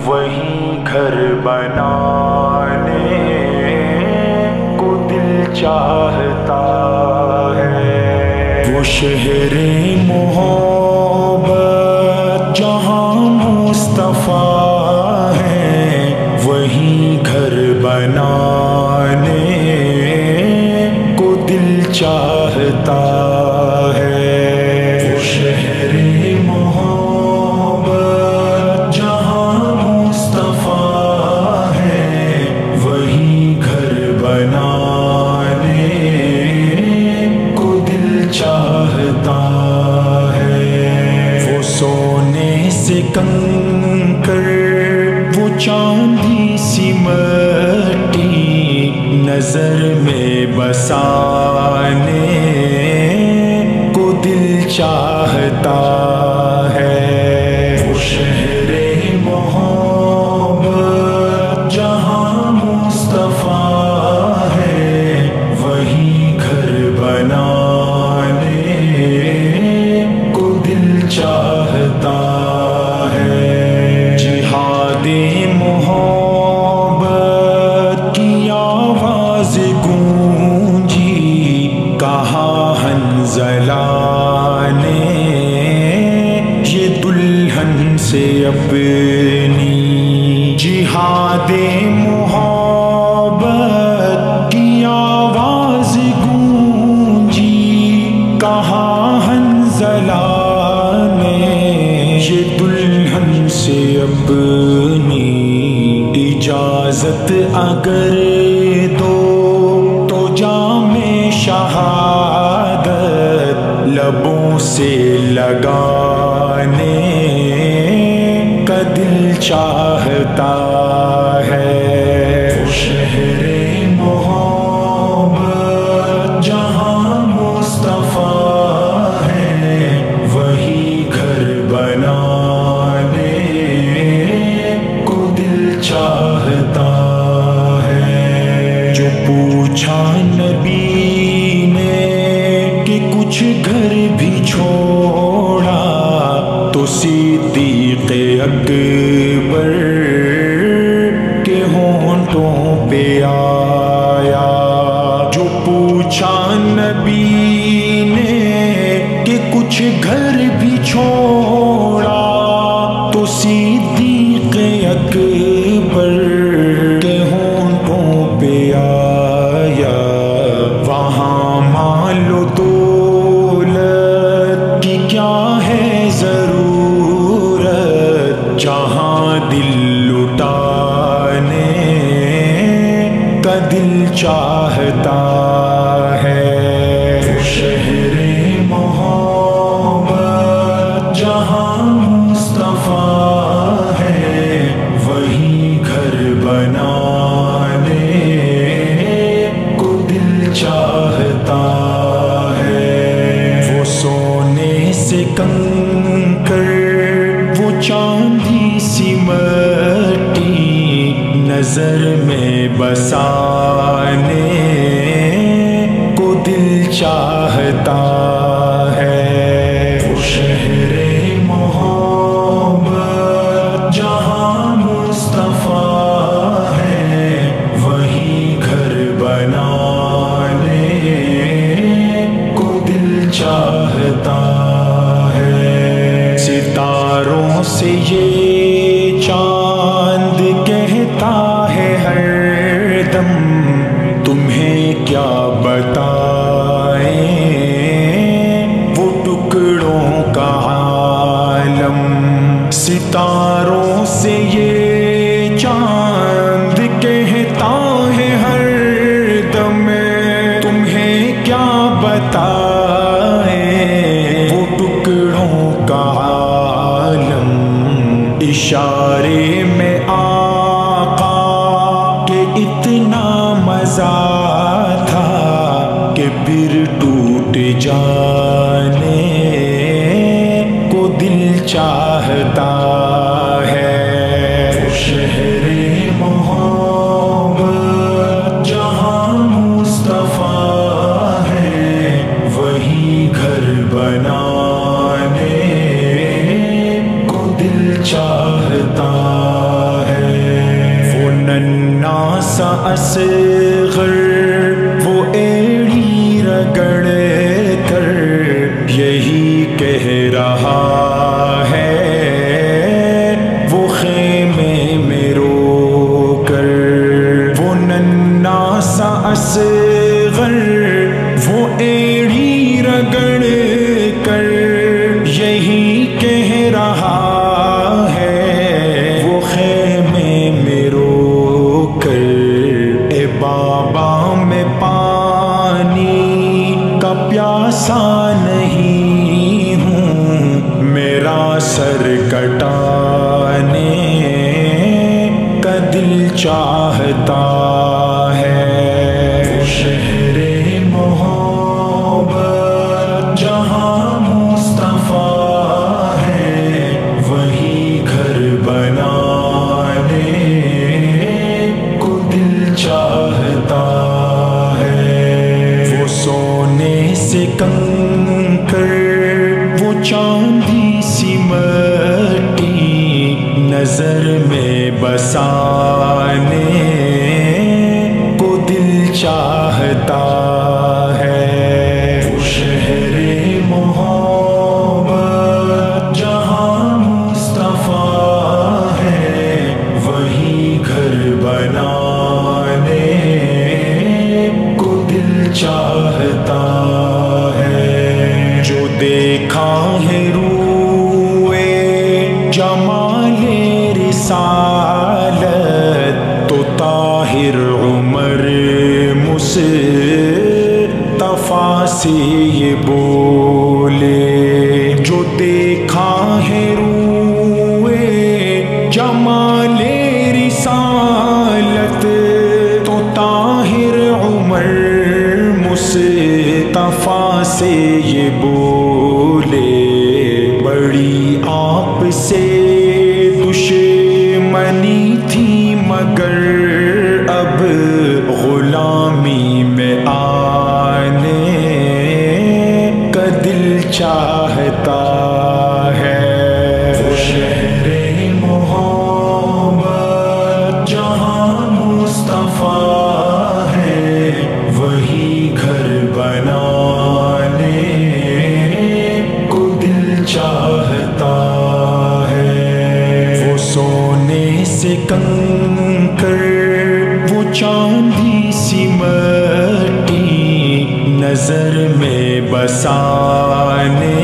وہیں گھر بنانے کو دل چاہتا ہے۔ وہ شہر محبت جہاں مصطفیٰ ہے، وہیں گھر بنانے کو دل چاہتا ہے۔ وہ شہر محبت جہاں مصطفیٰ ہے، وہیں گھر بنانے کو دل چاہتا ہے۔ وہ سونے سے کنکر، وہ چاندی سی مٹی نظر میں بسانے کو دل چاہتا ہے۔ وہ شہر محبت جہاں مصطفیٰ ہے، وہیں گھر بنانے کو دل چاہتا ہے۔ جہاد محبت کی آواز گونجی کہاں حنظلہ نے یہ دلہن سے اپنی۔ جہاد محبت کی آواز گونجی کہاں حنظلہ نے یہ دلہن سے اپنی۔ اجازت اگر دو تو جام شہادت لبوں سے لگانے کا دل چاہتا ہے۔ وہ شہر محبت جہاں مصطفیٰ ہے، وہیں گھر بنانے کو دل چاہتا ہے۔ جو پوچھا نبی نے کہ کچھ گھر بھی چھوڑا، تو صدیق اکبر کے ہونٹوں پہ آیا۔ جو پوچھا نبی نے کہ کچھ گھر بھی چھوڑا، تو صدیق اکبر کے ہونٹوں پہ آیا۔ وہاں مال و دولت کی کیا ہے ضرورت، جہاں دل لٹانے کا دل چاہتا ہے۔ وہ شہر محبت جہاں مصطفیٰ ہے، وہیں گھر بنانے کو دل چاہتا ہے۔ وہ سونے سے کنکر، وہ چاندی سی مٹی نظر میں بسانے کو دل چاہتا ہے۔ وہ شہر محبت جہاں مصطفیٰ ہے، وہیں گھر بنانے کو دل چاہتا ہے۔ ستاروں سے یہ چاند کہتا ہے ہر دم، تمہیں کیا بتائیں وہ ٹکڑوں کا عالم۔ ستاروں سے یہ چاند کہتا ہے ہر دم، تمہیں کیا بتائیں وہ ٹکڑوں کا عالم۔ اشارے میں آقا کہ اتنا مزہ تھا کہ پھر ٹوٹ جانے کو دل چاہتا ہے۔ وہ شہر محبت جہاں مصطفیٰ ہے، وہیں گھر بنانے کو دل چاہتا ہے۔ سا اصغر وہ ایڑی رگڑ کر یہی کہہ رہا ہے وہ خیمے میں رو کر، وہ ننھا سا اصغر وہ ایڑی رگڑ کر یہی کہہ رہا ہے وہ خیمے میں رو کر، اے بابا میں پانی کا پیاسا نہیں ہوں، میرا سر کٹانے کا دل چاہتا ہے، وہ شہر محبت جہاں مصطفیٰ ہے وہی گھر بنانے کو دل چاہتا ہے، وہ سونے سے کنکر وہ چاندی سی مٹی نظر میں بسانے کو دل چاہتا ہے، وہ شہر محبت جہاں مصطفیٰ ہے وہی گھر بنانے کو دل چاہتا ہے، جو دیکھا ہے روئے جمال رسالت تو طاہر عمر مصطفیٰ سے یہ بولے، جو دیکھا ہے روئے جمال رسالت تو طاہر عمر مصطفیٰ سے یہ بولے، بڑی آپ سے دشمنی تھی مگر اب غلامی میں آنے کا دل چاہتا ہے، وہ شہر محبت جہاں مصطفیٰ ہے وہی گھر بنانے کو دل چاہتا ہے، وہ سونے سے کنکر وہ چاندی سی مٹی نظر میں بسانے